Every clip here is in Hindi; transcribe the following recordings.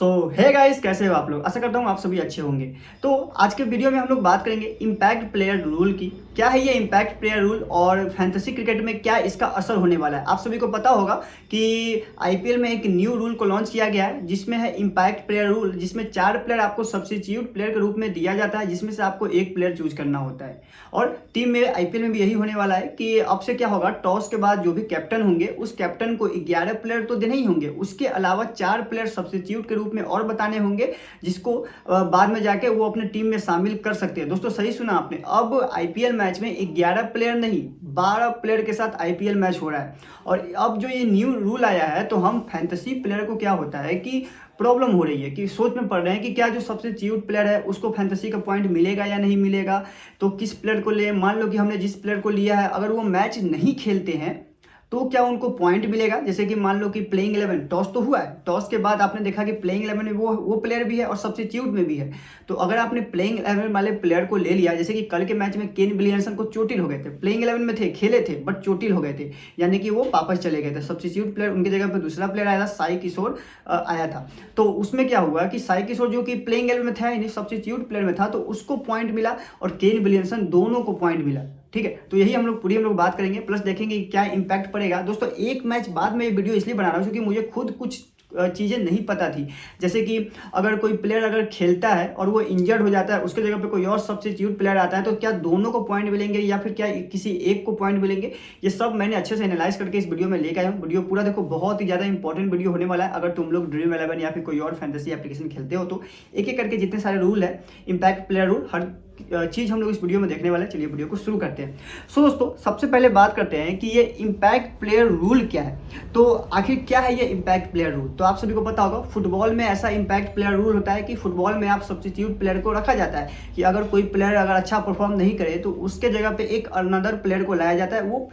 सो हे गाइस, कैसे हो आप लोग। आशा करता हूँ आप सभी अच्छे होंगे। तो आज के वीडियो में हम लोग बात करेंगे इम्पैक्ट प्लेयर रूल की। क्या है ये इम्पैक्ट प्लेयर रूल और फैंटेसी क्रिकेट में क्या इसका असर होने वाला है। आप सभी को पता होगा कि आईपीएल में एक न्यू रूल को लॉन्च किया गया है जिसमें है इम्पैक्ट प्लेयर रूल, जिसमें 4 प्लेयर आपको सब्स्टिट्यूट प्लेयर के रूप में दिया जाता है, जिसमें से आपको एक प्लेयर चूज करना होता है। और टीम में आईपीएल में भी यही होने वाला है कि अब से क्या होगा, टॉस के बाद जो भी कैप्टन होंगे उस कैप्टन को 11 प्लेयर तो देने ही होंगे, उसके अलावा 4 प्लेयर सब्स्टिट्यूट के रूप में और बताने होंगे, जिसको बाद में जाके वो अपने टीम में शामिल कर सकते हैं। दोस्तों सही सुना आपने, अब आईपीएल मैच में 11 प्लेयर नहीं 12 प्लेयर के साथ आईपीएल मैच हो रहा है। और अब जो ये न्यू रूल आया है तो हम फैंटेसी प्लेयर को क्या होता है कि प्रॉब्लम हो रही है कि सोच में पड़ रहे हैं कि क्या जो सबसे च्यूट प्लेयर है उसको फैंटेसी का पॉइंट मिलेगा या नहीं मिलेगा। तो किस प्लेयर को ले, मान लो कि हमने जिस प्लेयर को लिया है अगर वो मैच नहीं खेलते हैं तो क्या उनको पॉइंट मिलेगा। जैसे कि मान लो कि प्लेइंग 11 टॉस तो हुआ है, टॉस के बाद आपने देखा कि प्लेइंग 11 में वो प्लेयर भी है और सब्स्टिट्यूट में भी है। तो अगर आपने प्लेइंग 11 वाले प्लेयर को ले लिया, जैसे कि कल के मैच में केन विलियमसन को चोटिल हो गए थे, प्लेइंग 11 में थे, खेले थे बट चोटिल हो गए थे, यानी कि वो वापस चले गए थे। सब्स्टिट्यूट प्लेयर उनकी जगह पर दूसरा प्लेयर आया था, साई किशोर आया था। तो उसमें क्या हुआ कि साई किशोर जो कि प्लेइंग 11 में था ही नहीं, सब्स्टिट्यूट प्लेयर में था, तो उसको पॉइंट मिला और केन विलियमसन दोनों को पॉइंट मिला। ठीक है, तो यही हम लोग बात करेंगे, प्लस देखेंगे क्या इंपैक्ट पड़ेगा। दोस्तों एक मैच बाद में ये वीडियो इसलिए बना रहा हूँ क्योंकि मुझे खुद कुछ चीज़ें नहीं पता थी। जैसे कि अगर कोई प्लेयर अगर खेलता है और वो इंजर्ड हो जाता है, उसके जगह पे कोई और सब्स्टिट्यूट प्लेयर आता है, तो क्या दोनों को पॉइंट मिलेंगे या फिर क्या किसी एक को पॉइंट मिलेंगे। ये सब मैंने अच्छे से एनालाइज करके इस वीडियो में लेकर आया हूँ। वीडियो पूरा देखो, बहुत ही ज़्यादा इंपॉर्टेंट वीडियो होने वाला है। अगर तुम लोग ड्रीम 11 या फिर कोई और फैंटेसी एप्लीकेशन खेलते हो तो एक एक करके जितने सारे रूल है, इम्पैक्ट प्लेयर रूल, हर चीज़ हम लोग इस वीडियो में देखने वाले हैं। चलिए वीडियो को शुरू करते हैं। सो दोस्तों सबसे पहले बात करते हैं कि ये इम्पैक्ट प्लेयर रूल क्या है। तो आखिर क्या है ये इम्पैक्ट प्लेयर रूल। तो आप सभी को पता होगा फुटबॉल में ऐसा इम्पैक्ट प्लेयर रूल होता है कि फुटबॉल में आप सब्स्टिट्यूट प्लेयर को रखा जाता है कि अगर कोई प्लेयर अगर अच्छा परफॉर्म नहीं करे तो उसके जगह पे एक अनदर प्लेयर को लाया जाता है। वो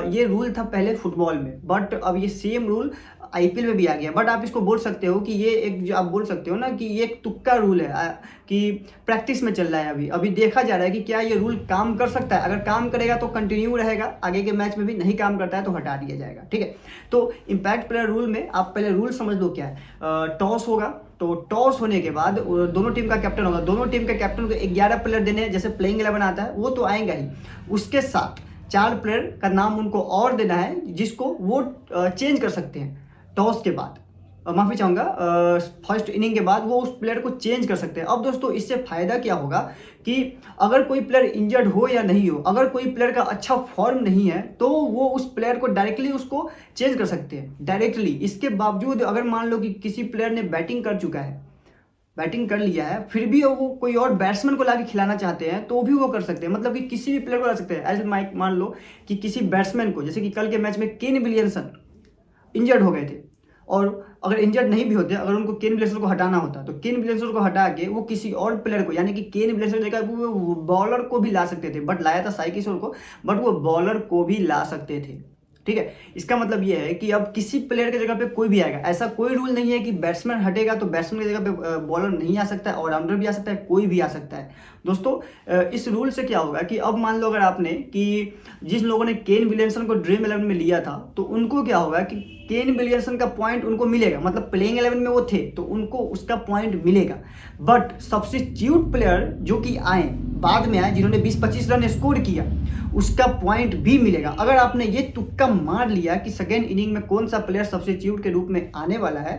ये रूल था पहले फुटबॉल में, बट अब ये सेम रूल आईपीएल में भी आ गया। बट आप इसको बोल सकते हो कि ये एक, जो आप बोल सकते हो ना कि ये एक तुक्का रूल है, कि प्रैक्टिस में चल रहा है। अभी देखा जा रहा है कि क्या ये रूल काम कर सकता है। अगर काम करेगा तो कंटिन्यू रहेगा, आगे के मैच में भी नहीं काम करता है तो हटा दिया जाएगा। ठीक है, तो इम्पैक्ट प्लेयर रूल में आप पहले रूल समझ लो क्या है। टॉस होगा, तो टॉस होने के बाद दोनों टीम का कैप्टन होगा, दोनों टीम के कैप्टन को 11 प्लेयर देने हैं। जैसे प्लेइंग 11 आता है वो तो आएगा ही, उसके साथ 4 प्लेयर का नाम उनको और देना है जिसको वो चेंज कर सकते हैं टॉस के बाद, माफ़ी चाहूँगा, फर्स्ट इनिंग के बाद वो उस प्लेयर को चेंज कर सकते हैं। अब दोस्तों इससे फ़ायदा क्या होगा कि अगर कोई प्लेयर इंजर्ड हो या नहीं हो, अगर कोई प्लेयर का अच्छा फॉर्म नहीं है तो वो उस प्लेयर को डायरेक्टली उसको चेंज कर सकते हैं डायरेक्टली। इसके बावजूद अगर मान लो कि किसी प्लेयर ने बैटिंग कर चुका है, बैटिंग कर लिया है, फिर भी वो कोई और बैट्समैन को लाके खिलाना चाहते हैं तो भी वो कर सकते हैं। मतलब कि किसी भी प्लेयर को ला सकते हैं। एज मान लो कि किसी बैट्समैन को, जैसे कि कल के मैच में केन विलियमसन इंजर्ड हो गए थे, और अगर इंजर्ड नहीं भी होते, अगर उनको केन विलियमसन को हटाना होता तो केन विलियमसन को हटा के वो किसी और प्लेयर को, यानी कि केन विलियमसन की जगह वो बॉलर को भी ला सकते थे। बट लाया था साई किशोर को, बट वो बॉलर को भी ला सकते थे। ठीक है, इसका मतलब ये है कि अब किसी प्लेयर की जगह पे कोई भी आएगा। ऐसा कोई रूल नहीं है कि बैट्समैन हटेगा तो बैट्समैन की जगह पे बॉलर नहीं आ सकता है, ऑलराउंडर भी आ सकता है, कोई भी आ सकता है। दोस्तों इस रूल से क्या होगा कि अब मान लो अगर आपने कि जिस लोगों ने केन विलियमसन को ड्रीम 11 में लिया था तो उनको क्या होगा कि केन विलियमसन का पॉइंट उनको मिलेगा, मतलब प्लेइंग 11 में वो थे तो उनको उसका पॉइंट मिलेगा। बट सब्स्टिट्यूट प्लेयर जो कि आए बाद में आए, जिन्होंने 20-25 रन स्कोर किया, उसका पॉइंट भी मिलेगा। अगर आपने ये तुक्का मार लिया कि सेकेंड इनिंग में कौन सा प्लेयर सब्स्टिट्यूट के रूप में आने वाला है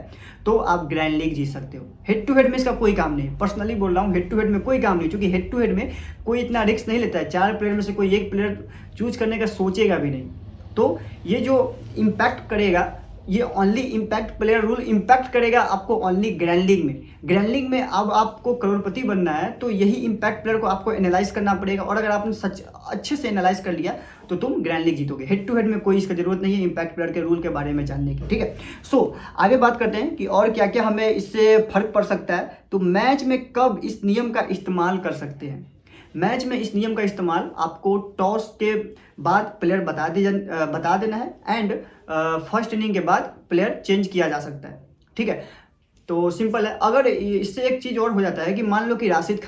तो आप ग्रैंड लीग जीत सकते हो। हेड टू हेड में इसका कोई काम नहीं, पर्सनली बोल रहा हूँ, हेड टू हेड में कोई काम नहीं, क्योंकि हेड टू हेड में कोई इतना रिस्क नहीं लेता है। 4 प्लेयर में से कोई एक प्लेयर चूज करने का सोचेगा भी नहीं। तो ये जो इम्पैक्ट करेगा, ये only impact player rule impact करेगा आपको ओनली ग्रैंड लीग में। ग्रैंड लीग में अब आपको करोड़पति बनना है तो यही इम्पैक्ट प्लेयर को आपको एनालाइज करना पड़ेगा, और अगर आपने सच अच्छे से एनालाइज कर लिया तो तुम ग्रैंड लीग जीतोगे। हेड टू हेड में कोई इसका जरूरत नहीं है इम्पैक्ट प्लेयर के रूल के बारे में जानने की। ठीक है, सो आगे बात करते हैं कि और क्या क्या हमें इससे फर्क पड़ सकता है। तो मैच में कब इस नियम का इस्तेमाल कर सकते हैं। मैच में इस नियम का इस्तेमाल आपको टॉस के बाद प्लेयर बता देना है, एंड फर्स्ट इनिंग के बाद प्लेयर चेंज किया जा सकता है। ठीक है, तो सिंपल है। अगर इससे एक चीज़ और हो जाता है कि मान लो कि राशिद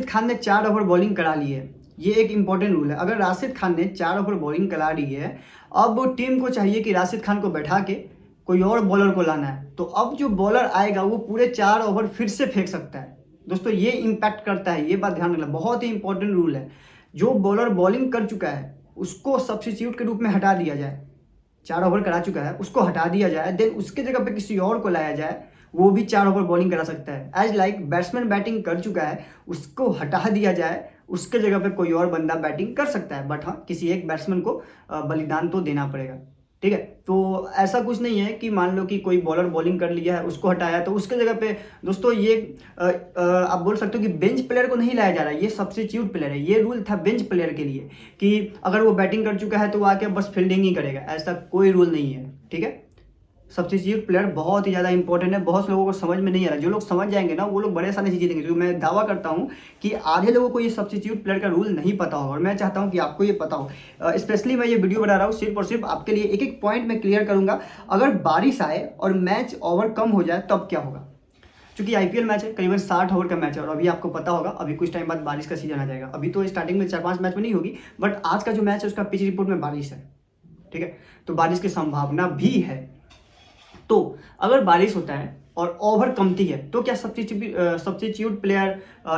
खान ने 4 ओवर बॉलिंग करा ली है। ये एक इंपॉर्टेंट रूल है। अगर राशिद खान ने 4 ओवर बॉलिंग करा ली है, अब टीम को चाहिए कि राशिद खान को बैठा के कोई और बॉलर को लाना है, तो अब जो बॉलर आएगा वो पूरे 4 ओवर फिर से फेंक सकता है। दोस्तों ये इम्पैक्ट करता है, ये बात ध्यान रखना, बहुत ही इंपॉर्टेंट रूल है। जो बॉलर बॉलिंग कर चुका है उसको सब्स्टिट्यूट के रूप में हटा दिया जाए, 4 ओवर करा चुका है उसको हटा दिया जाए, देन उसके जगह पे किसी और को लाया जाए, वो भी 4 ओवर बॉलिंग करा सकता है। एज लाइक बैट्समैन बैटिंग कर चुका है उसको हटा दिया जाए, उसके जगह पे कोई और बंदा बैटिंग कर सकता है, बट हाँ किसी एक बैट्समैन को बलिदान तो देना पड़ेगा, ठीक है। तो ऐसा कुछ नहीं है कि मान लो कि कोई बॉलर बॉलिंग कर लिया है उसको हटाया तो उसके जगह पे दोस्तों ये आप बोल सकते हो कि बेंच प्लेयर को नहीं लाया जा रहा है, ये सब्स्टिट्यूट प्लेयर है। ये रूल था बेंच प्लेयर के लिए कि अगर वो बैटिंग कर चुका है तो वो आके बस फील्डिंग ही करेगा, ऐसा कोई रूल नहीं है, ठीक है। सब्स्टिट्यूट प्लेयर बहुत ही ज़्यादा इंपॉर्टेंट है, बहुत से लोगों को समझ में नहीं आ रहा। जो लोग समझ जाएंगे ना वो लोग बड़े आसानी से जीतेंगे, जो मैं दावा करता हूँ कि आधे लोगों को ये सब्स्टिट्यूट प्लेयर का रूल नहीं पता होगा, और मैं चाहता हूँ कि आपको ये पता हो। स्पेशली मैं ये वीडियो बना रहा हूँ सिर्फ और सिर्फ आपके लिए, एक एक पॉइंट मैं क्लियर करूँगा। अगर बारिश आए और मैच ओवर कम हो जाए तब क्या होगा, क्योंकि आईपीएल मैच है, करीबन 60 ओवर का मैच है, और अभी आपको पता होगा अभी कुछ टाइम बाद बारिश का सीजन आ जाएगा। अभी तो स्टार्टिंग में 4-5 मैच में नहीं होगी, बट आज का जो मैच है उसका पिच रिपोर्ट में बारिश है, ठीक है। तो बारिश की संभावना भी है। तो अगर बारिश होता है और ओवर कमती है तो क्या सब्स्टिट्यूट प्लेयर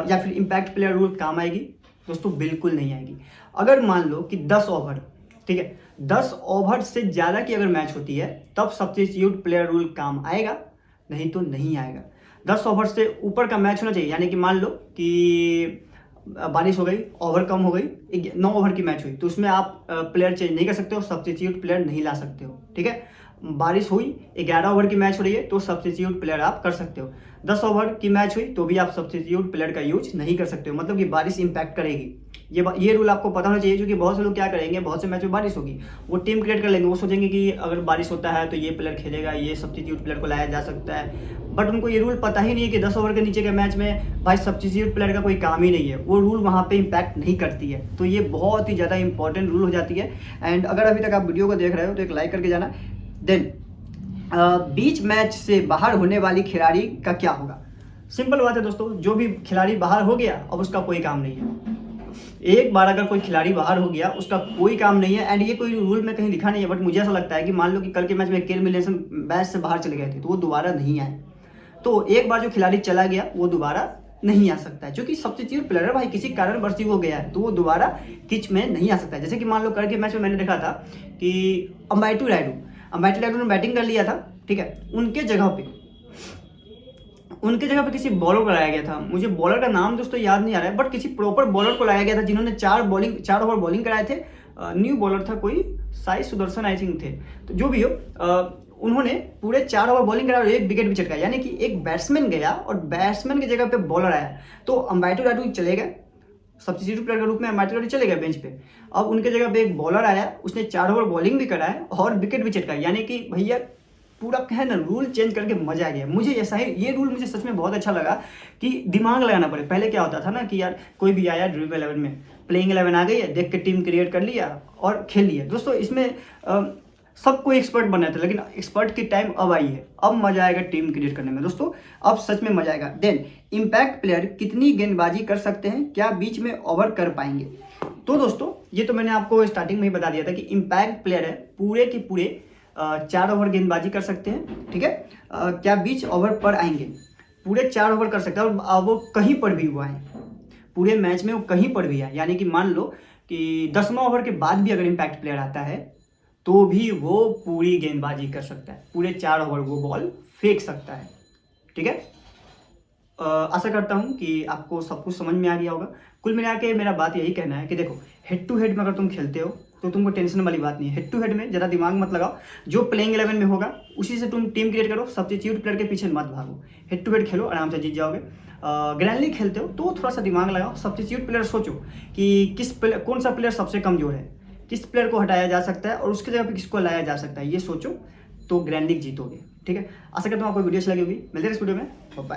या फिर इम्पैक्ट प्लेयर रूल काम आएगी? दोस्तों बिल्कुल नहीं आएगी। अगर मान लो कि 10 ओवर, ठीक है, 10 ओवर से ज़्यादा की अगर मैच होती है तब सब्स्टिट्यूट प्लेयर रूल काम आएगा, नहीं तो नहीं आएगा। 10 ओवर से ऊपर का मैच होना चाहिए, यानी कि मान लो कि बारिश हो गई, ओवर कम हो गई, 9 ओवर की मैच हुई, तो उसमें आप प्लेयर चेंज नहीं कर सकते हो, सब्स्टिट्यूट प्लेयर नहीं ला सकते हो, ठीक है। बारिश हुई, 11 ओवर की मैच हो रही है तो सब्स्टिट्यूट प्लेयर आप कर सकते हो। 10 ओवर की मैच हुई तो भी आप सब्स्टिट्यूट प्लेयर का यूज नहीं कर सकते हो, मतलब कि बारिश इंपैक्ट करेगी। ये रूल आपको पता होना चाहिए, क्योंकि बहुत से लोग क्या करेंगे, बहुत से मैच में बारिश होगी, वो टीम क्रिएट कर लेंगे, वो सोचेंगे कि अगर बारिश होता है तो ये प्लेयर खेलेगा, ये सब्स्टिट्यूट प्लेयर को लाया जा सकता है, बट उनको ये रूल पता ही नहीं है कि 10 ओवर के नीचे के मैच में भाई सब्स्टिट्यूट प्लेयर का कोई काम ही नहीं है, वो रूल वहाँ पे इंपैक्ट नहीं करती है। तो ये बहुत ही ज़्यादा इंपॉर्टेंट रूल हो जाती है। एंड अगर अभी तक आप वीडियो को देख रहे हो तो एक लाइक करके जाना। देन बीच मैच से बाहर होने वाली खिलाड़ी का क्या होगा? सिंपल बात है दोस्तों, जो भी खिलाड़ी बाहर हो गया अब उसका कोई काम नहीं है। एक बार अगर कोई खिलाड़ी बाहर हो गया उसका कोई काम नहीं है। एंड ये कोई रूल में कहीं लिखा नहीं है, बट मुझे ऐसा लगता है कि मान लो कि कल के मैच में केन विलियमसन मैच से बाहर चले गए थे तो वो दोबारा नहीं आए, तो एक बार जो खिलाड़ी चला गया वो दोबारा नहीं आ सकता है, क्योंकि सब्स्टिट्यूट प्लेयर है भाई, किसी कारणवश वो गया है तो वो दोबारा पिच में नहीं आ सकता है। जैसे कि मान लो कल के मैच में मैंने देखा था कि अंबाइटू रायडू ने बैटिंग कर लिया था, ठीक है, उनके जगह पे किसी बॉलर को लाया गया था। मुझे बॉलर का नाम दोस्तों याद नहीं आ रहा है, बट किसी प्रॉपर बॉलर को लाया गया था जिन्होंने 4 ओवर बॉलिंग कराए थे। न्यू बॉलर था कोई, साई सुदर्शन आई थिंक थे, तो जो भी हो उन्होंने पूरे 4 ओवर बॉलिंग कराया और 1 विकेट भी चटकाया, यानी कि एक बैट्समैन गया और बैट्समैन की जगह पे बॉलर आया। तो अंबाइटू रायडू चले गए सब्स्टिट्यूट प्लेयर के रूप में, अंबाइटू रायडू चले गए बेंच पे, अब उनके जगह पे एक बॉलर आया, उसने 4 ओवर बॉलिंग भी कराया और विकेट भी चटकाया, यानी कि भैया पूरा है ना रूल चेंज करके मजा आ गया। मुझे ऐसा ही ये रूल मुझे सच में बहुत अच्छा लगा कि दिमाग लगाना पड़े। पहले क्या होता था ना कि यार कोई भी आया ड्रीम 11 में, प्लेइंग 11 आ गई है, देख के टीम क्रिएट कर लिया और खेल लिया। दोस्तों इसमें सबको एक्सपर्ट बनना था, लेकिन एक्सपर्ट की टाइम अब आई है, अब मजा आएगा टीम क्रिएट करने में दोस्तों, अब सच में मजा आएगा। देन इम्पैक्ट प्लेयर कितनी गेंदबाजी कर सकते हैं, क्या बीच में ओवर कर पाएंगे? तो दोस्तों ये तो मैंने आपको स्टार्टिंग में ही बता दिया था कि इम्पैक्ट प्लेयर है, पूरे के पूरे 4 ओवर गेंदबाजी कर सकते हैं, ठीक है। क्या बीच ओवर पर आएंगे? पूरे 4 ओवर कर सकते हैं, और वो कहीं पर भी हुआ है, पूरे मैच में वो कहीं पर भी है, यानी कि मान लो कि 10वां ओवर के बाद भी अगर इम्पैक्ट प्लेयर आता है तो भी वो पूरी गेंदबाजी कर सकता है, पूरे 4 ओवर वो बॉल फेंक सकता है, ठीक है। आशा करता हूँ कि आपको सब कुछ समझ में आ गया होगा। कुल मिला के मेरा बात यही कहना है कि देखो, हेड टू हेड में अगर तुम खेलते हो तो तुमको टेंशन वाली बात नहीं है। हेड टू हेड में ज़्यादा दिमाग मत लगाओ, जो प्लेइंग 11 में होगा उसी से तुम टीम क्रिएट करो, सब्स्टिट्यूट प्लेयर के पीछे मत भागो, हेड टू हेड खेलो, आराम से जीत जाओगे। ग्रैंडली खेलते हो तो थोड़ा सा दिमाग लगाओ, सब्स्टिट्यूट प्लेयर सोचो कि कौन सा प्लेयर सबसे कमजोर है, किस प्लेयर को हटाया जा सकता है और उसकी जगह पे किसको लाया जा सकता है, ये सोचो तो ग्रैंड लीग जीतोगे, ठीक है। आशा करता हूँ आपको वीडियो अच्छी लगी होगी। मिलते हैं इस वीडियो में, बाय।